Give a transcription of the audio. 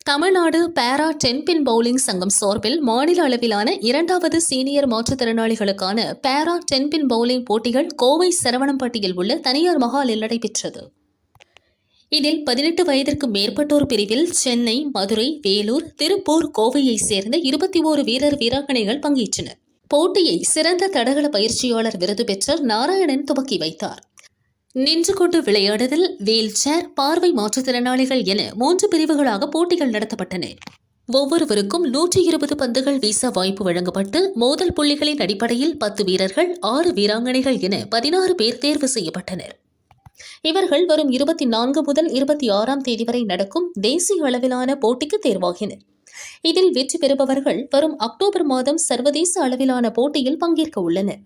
தமிழ்நாடு பாரா tenpin bowling சங்கம் சார்பில் மாநில அளவிலான 2வது சீனியர் மாற்றுத்திறனாளிகளுக்கான பாரா டென்பின் பவுலிங் போட்டிகள் கோவை சரவணம்பட்டியில் உள்ள தனியார் மஹாலில் நடைபெற்றது. இதில் 18 வயதிற்கு மேற்பட்டோர் பிரிவில் சென்னை, மதுரை, வேலூர், திருப்பூர், கோவையைச் சேர்ந்த 21 வீரர் வீராங்கனைகள் பங்கேற்றனர். போட்டியை சிறந்த தடகள பயிற்சியாளர் விருது பெற்ற நாராயணன் துவக்கி வைத்தார். நின்று கொண்டு விளையாடுதல், வீல் சேர், பார்வை மாற்றுத்திறனாளிகள் என 3 பிரிவுகளாக போட்டிகள் நடத்தப்பட்டன. ஒவ்வொருவருக்கும் 120 பந்துகள் வீச வாய்ப்பு வழங்கப்பட்டு மோதல் புள்ளிகளின் அடிப்படையில் 10 வீரர்கள், 6 வீராங்கனைகள் என 16 பேர் தேர்வு செய்யப்பட்டனர். இவர்கள் வரும் 24 முதல் 26ஆம் தேதி வரை நடக்கும் தேசிய அளவிலான போட்டிக்கு தேர்வாகினர். இதில் வெற்றி பெறுபவர்கள் வரும் அக்டோபர் மாதம் சர்வதேச அளவிலான போட்டியில் பங்கேற்க உள்ளனர்.